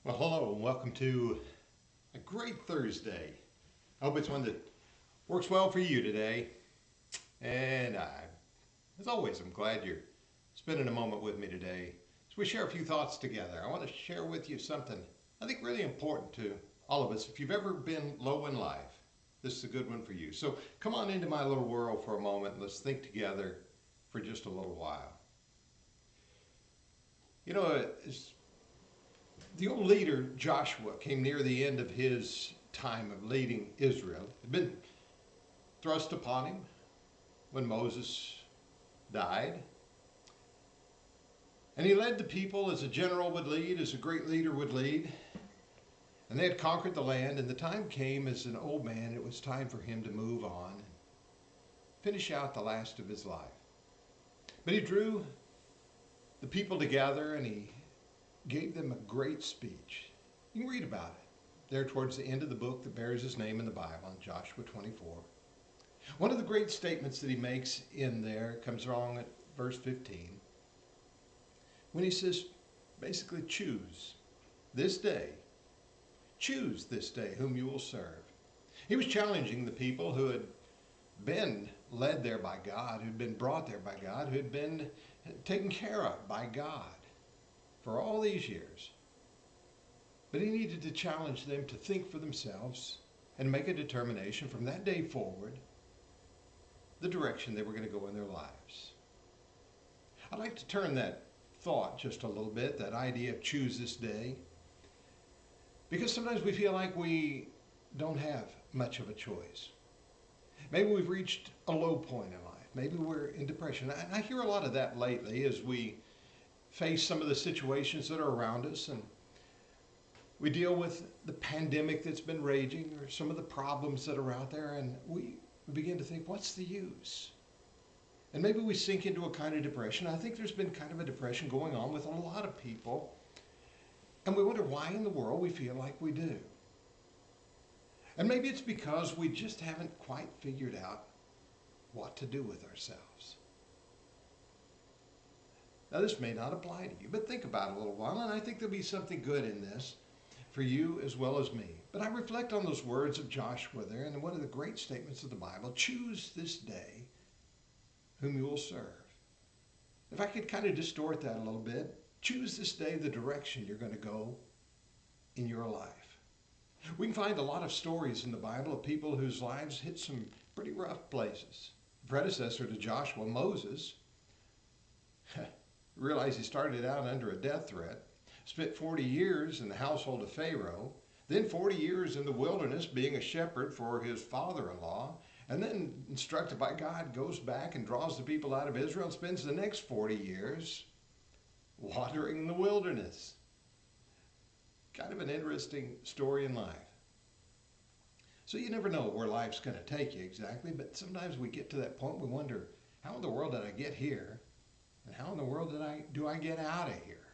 Well, hello and welcome to a great Thursday. I hope it's one that works well for you today. And as always, I'm glad you're spending a moment with me today as we share a few thoughts together. I want to share with you something I think really important to all of us. If you've ever been low in life, this is a good one for you. So come on into my little world for a moment and let's think together for just a little while. You know, the old leader Joshua came near the end of his time of leading Israel. It had been thrust upon him when Moses died. And he led the people as a general would lead, as a great leader would lead. And they had conquered the land, and the time came as an old man, it was time for him to move on and finish out the last of his life. But he drew the people together and he gave them a great speech. You can read about it there towards the end of the book that bears his name in the Bible, in Joshua 24. One of the great statements that he makes in there comes along at verse 15 when he says, basically, choose this day whom you will serve. He was challenging the people who had been led there by God, who had been brought there by God, who had been taken care of by God for all these years. But he needed to challenge them to think for themselves and make a determination from that day forward the direction they were going to go in their lives. I'd like to turn that thought just a little bit, that idea of choose this day, because sometimes we feel like we don't have much of a choice. Maybe we've reached a low point in life. Maybe we're in depression. And I hear a lot of that lately as we face some of the situations that are around us and we deal with the pandemic that's been raging or some of the problems that are out there, and we begin to think, what's the use? And maybe we sink into a kind of depression. I think there's been kind of a depression going on with a lot of people, and we wonder why in the world we feel like we do. And maybe it's because we just haven't quite figured out what to do with ourselves. Now, this may not apply to you, but think about it a little while, and I think there'll be something good in this for you as well as me. But I reflect on those words of Joshua there, and one of the great statements of the Bible, choose this day whom you will serve. If I could kind of distort that a little bit, choose this day the direction you're going to go in your life. We can find a lot of stories in the Bible of people whose lives hit some pretty rough places. The predecessor to Joshua, Moses, realized he started out under a death threat, spent 40 years in the household of Pharaoh, then 40 years in the wilderness being a shepherd for his father-in-law, and then, instructed by God, goes back and draws the people out of Israel and spends the next 40 years wandering in the wilderness. Kind of an interesting story in life. So you never know where life's going to take you exactly, but sometimes we get to that point we wonder, how in the world did I get here? And how in the world do I get out of here?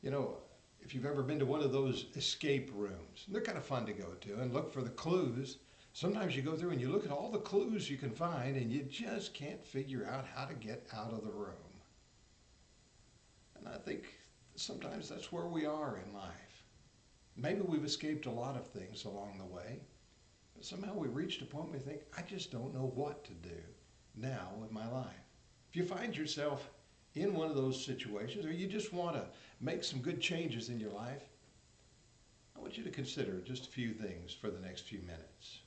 You know, if you've ever been to one of those escape rooms, they're kind of fun to go to and look for the clues. Sometimes you go through and you look at all the clues you can find and you just can't figure out how to get out of the room. And I think sometimes that's where we are in life. Maybe we've escaped a lot of things along the way, but somehow we reached a point where we think, I just don't know what to do now with my life. If you find yourself in one of those situations, or you just want to make some good changes in your life, I want you to consider just a few things for the next few minutes.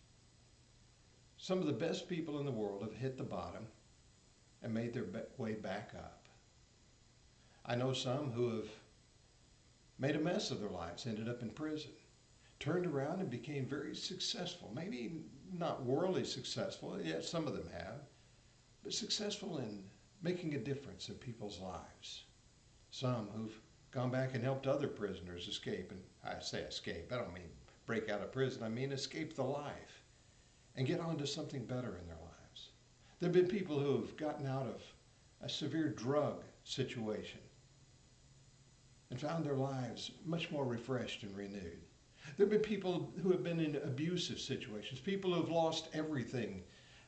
Some of the best people in the world have hit the bottom and made their way back up. I know some who have made a mess of their lives, ended up in prison, turned around and became very successful. Maybe not worldly successful, yet some of them have, but successful in making a difference in people's lives. Some who've gone back and helped other prisoners escape, and I say escape, I don't mean break out of prison, I mean escape the life and get on to something better in their lives. There have been people who have gotten out of a severe drug situation and found their lives much more refreshed and renewed. There have been people who have been in abusive situations, people who have lost everything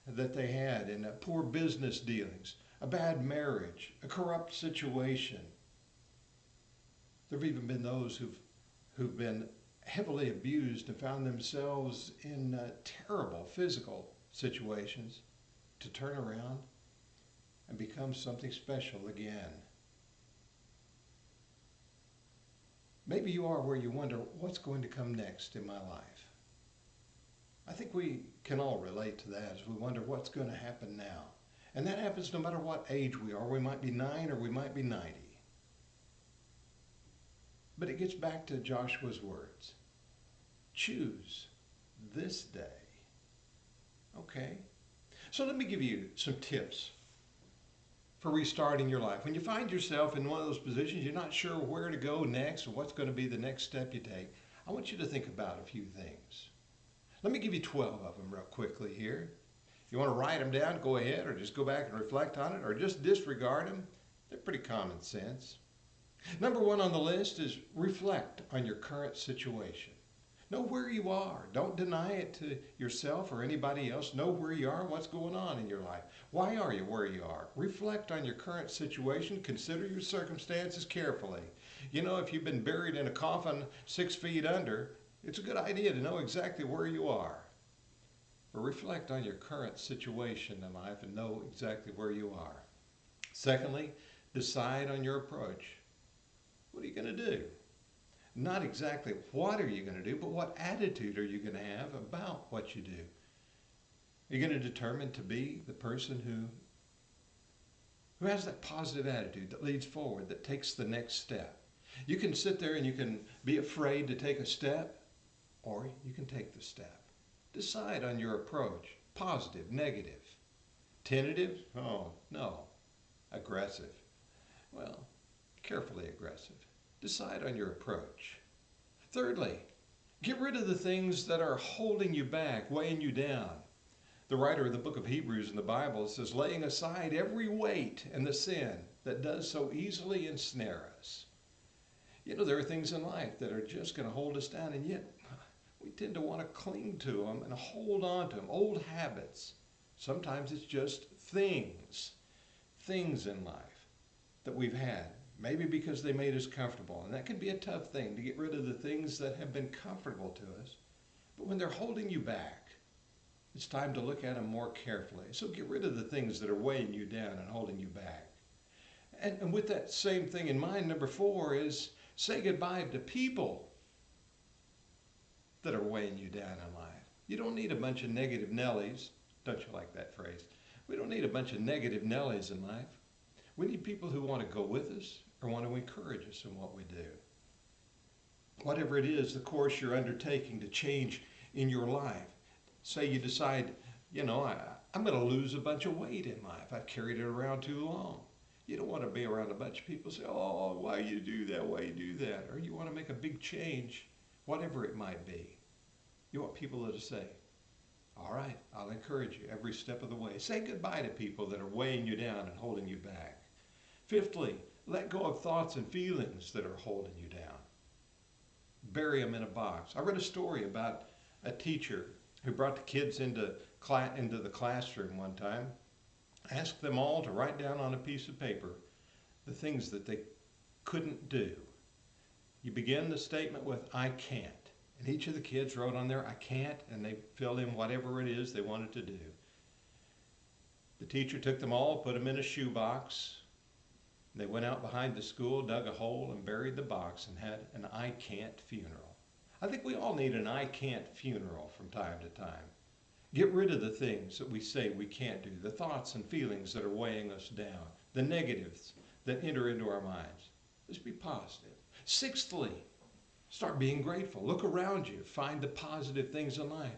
that they had in poor business dealings, a bad marriage, a corrupt situation. There have even been those who've who've been heavily abused and found themselves in terrible physical situations to turn around and become something special again. Maybe you are where you wonder, what's going to come next in my life? I think we can all relate to that as we wonder what's going to happen now. And that happens no matter what age we are. We might be 9 or we might be 90. But it gets back to Joshua's words. Choose this day. Okay? So let me give you some tips for restarting your life. When you find yourself in one of those positions, you're not sure where to go next or what's going to be the next step you take, I want you to think about a few things. Let me give you 12 of them real quickly here. If you want to write them down, go ahead, or just go back and reflect on it, or just disregard them. They're pretty common sense. Number 1 on the list is reflect on your current situation. Know where you are. Don't deny it to yourself or anybody else. Know where you are and what's going on in your life. Why are you where you are? Reflect on your current situation. Consider your circumstances carefully. You know, if you've been buried in a coffin 6 feet under, it's a good idea to know exactly where you are. But reflect on your current situation in life and know exactly where you are. Secondly, decide on your approach. What are you going to do? Not exactly what are you going to do, but what attitude are you going to have about what you do? Are you going to determine to be the person who has that positive attitude that leads forward, that takes the next step? You can sit there and you can be afraid to take a step, or you can take the step. Decide on your approach. Positive, negative. Tentative? Oh, no. Aggressive? Well, carefully aggressive. Decide on your approach. Thirdly, get rid of the things that are holding you back, weighing you down. The writer of the book of Hebrews in the Bible says, laying aside every weight and the sin that does so easily ensnare us. You know, there are things in life that are just going to hold us down, and yet we tend to want to cling to them and hold on to them. Old habits. Sometimes it's just things in life that we've had. Maybe because they made us comfortable. And that can be a tough thing, to get rid of the things that have been comfortable to us. But when they're holding you back, it's time to look at them more carefully. So get rid of the things that are weighing you down and holding you back. And with that same thing in mind, number 4 is say goodbye to people that are weighing you down in life. You don't need a bunch of negative Nellies. Don't you like that phrase? We don't need a bunch of negative Nellies in life. We need people who want to go with us or want to encourage us in what we do. Whatever it is, the course you're undertaking to change in your life. Say you decide, you know, I'm going to lose a bunch of weight in life. I've carried it around too long. You don't want to be around a bunch of people who say, oh, why you do that, why you do that? Or you want to make a big change, whatever it might be. You want people to say, all right, I'll encourage you every step of the way. Say goodbye to people that are weighing you down and holding you back. Fifthly, let go of thoughts and feelings that are holding you down. Bury them in a box. I read a story about a teacher who brought the kids into the classroom one time, asked them all to write down on a piece of paper the things that they couldn't do. You begin the statement with, I can't. And each of the kids wrote on there, I can't, and they filled in whatever it is they wanted to do. The teacher took them all, put them in a shoebox. They went out behind the school, dug a hole, and buried the box and had an I can't funeral. I think we all need an I can't funeral from time to time. Get rid of the things that we say we can't do, the thoughts and feelings that are weighing us down, the negatives that enter into our minds. Let's be positive. Sixthly, start being grateful. Look around you. Find the positive things in life.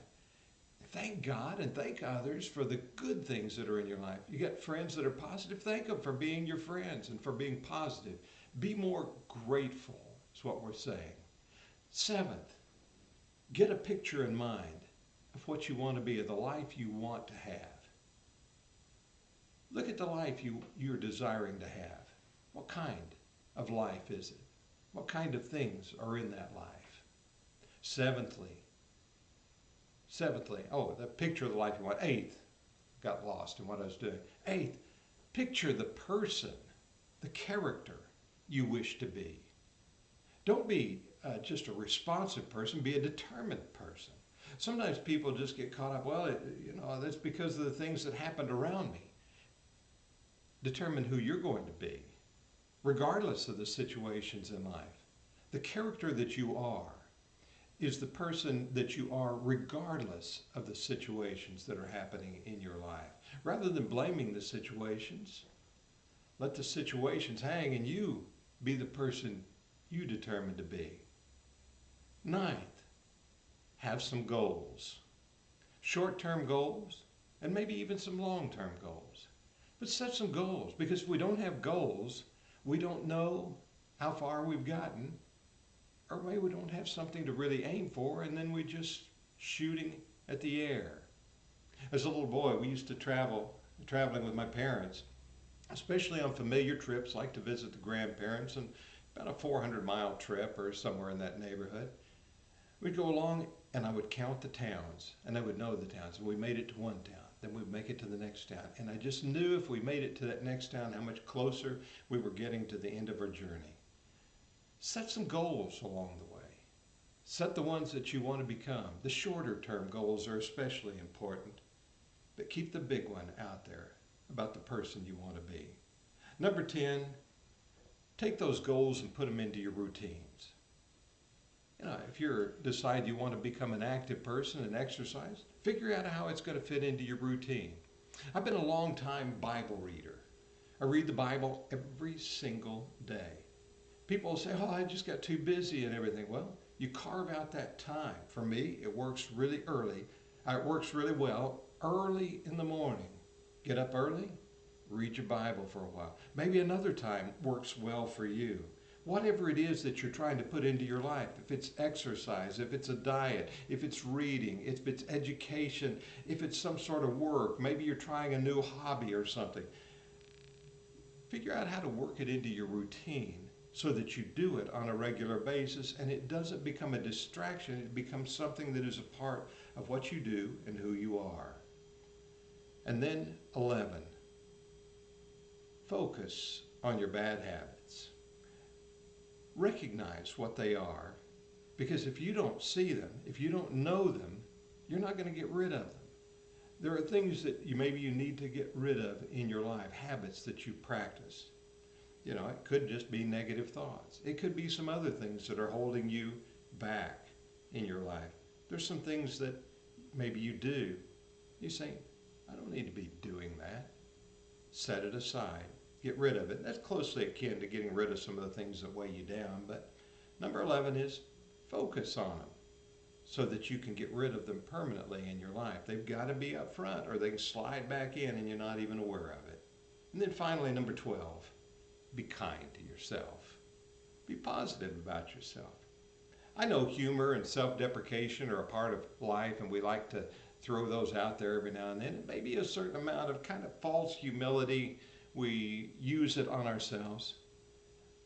Thank God and thank others for the good things that are in your life. You got friends that are positive. Thank them for being your friends and for being positive. Be more grateful is what we're saying. Seventh, get a picture in mind of what you want to be, of the life you want to have. Look at the life you're desiring to have. What kind of life is it? What kind of things are in that life? Seventhly, the picture of the life you want. Eighth, got lost in what I was doing. Eighth, picture the person, the character you wish to be. Don't be just a responsive person, be a determined person. Sometimes people just get caught up, well, that's because of the things that happened around me. Determine who you're going to be, regardless of the situations in life. The character that you are is the person that you are regardless of the situations that are happening in your life. Rather than blaming the situations, let the situations hang and you be the person you determine to be. Ninth, have some goals. Short-term goals and maybe even some long-term goals. But set some goals, because if we don't have goals, we don't know how far we've gotten, or maybe we don't have something to really aim for, and then we're just shooting at the air. As a little boy, we used to traveling with my parents, especially on familiar trips, like to visit the grandparents, and about a 400-mile trip or somewhere in that neighborhood. We'd go along and I would count the towns, and I would know the towns. And we made it to one town, then we'd make it to the next town. And I just knew if we made it to that next town, how much closer we were getting to the end of our journey. Set some goals along the way. Set the ones that you want to become. The shorter term goals are especially important, but keep the big one out there about the person you want to be. Number 10, take those goals and put them into your routines. If you decide you want to become an active person and exercise, figure out how it's going to fit into your routine. I've been a long time Bible reader. I read the Bible every single day. People say, oh, I just got too busy and everything. Well, you carve out that time. For me, it works really early. It works really well early in the morning. Get up early, read your Bible for a while. Maybe another time works well for you. Whatever it is that you're trying to put into your life, if it's exercise, if it's a diet, if it's reading, if it's education, if it's some sort of work, maybe you're trying a new hobby or something. Figure out how to work it into your routine so that you do it on a regular basis and it doesn't become a distraction. It becomes something that is a part of what you do and who you are. And then 11, focus on your bad habits. Recognize what they are, because if you don't see them, if you don't know them, you're not going to get rid of them. There are things that maybe you need to get rid of in your life, habits that you practice. It could just be negative thoughts. It could be some other things that are holding you back in your life. There's some things that maybe you do. You say, I don't need to be doing that. Set it aside. Get rid of it. That's closely akin to getting rid of some of the things that weigh you down. But number 11 is focus on them so that you can get rid of them permanently in your life. They've got to be up front or they can slide back in and you're not even aware of it. And then finally, number 12, be kind to yourself. Be positive about yourself. I know humor and self-deprecation are a part of life, and we like to throw those out there every now and then. It may be a certain amount of kind of false humility. We use it on ourselves.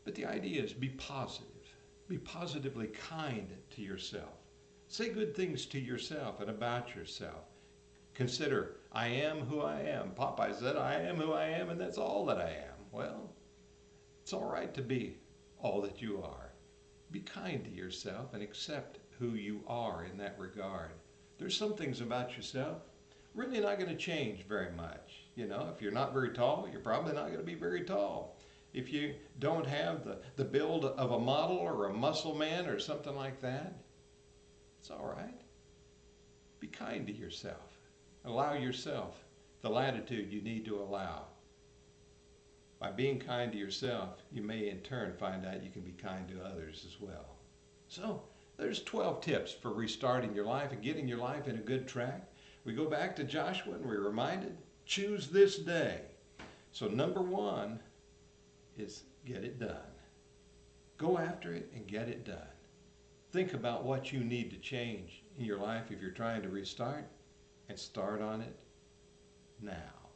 But the idea is be positive. Be positively kind to yourself. Say good things to yourself and about yourself. Consider, I am who I am. Popeye said, I am who I am, and that's all that I am. Well, it's all right to be all that you are. Be kind to yourself and accept who you are in that regard. There's some things about yourself really not going to change very much. If you're not very tall, you're probably not going to be very tall. If you don't have the build of a model or a muscle man or something like that, it's all right. Be kind to yourself. Allow yourself the latitude you need to allow. By being kind to yourself, you may in turn find out you can be kind to others as well. So there's 12 tips for restarting your life and getting your life in a good track. We go back to Joshua and we're reminded, choose this day. So number 1 is get it done. Go after it and get it done. Think about what you need to change in your life if you're trying to restart, and start on it now.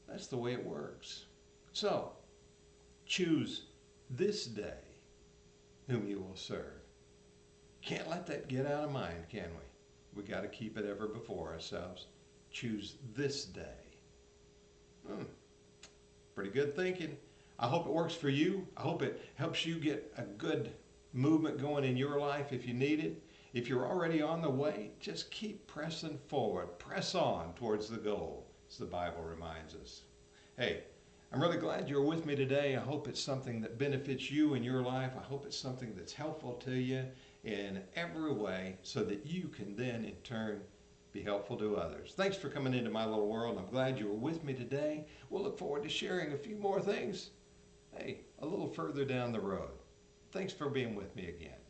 That's the way it works. So, choose this day whom you will serve. Can't let that get out of mind, can we? We got to keep it ever before ourselves. Choose this day. Pretty good thinking. I hope it works for you. I hope it helps you get a good movement going in your life if you need it. If you're already on the way, just keep pressing forward. Press on towards the goal, as the Bible reminds us. Hey, I'm really glad you're with me today. I hope it's something that benefits you in your life. I hope it's something that's helpful to you in every way so that you can then in turn be helpful to others. Thanks for coming into my little world. I'm glad you were with me today. We'll look forward to sharing a few more things, hey, a little further down the road. Thanks for being with me again.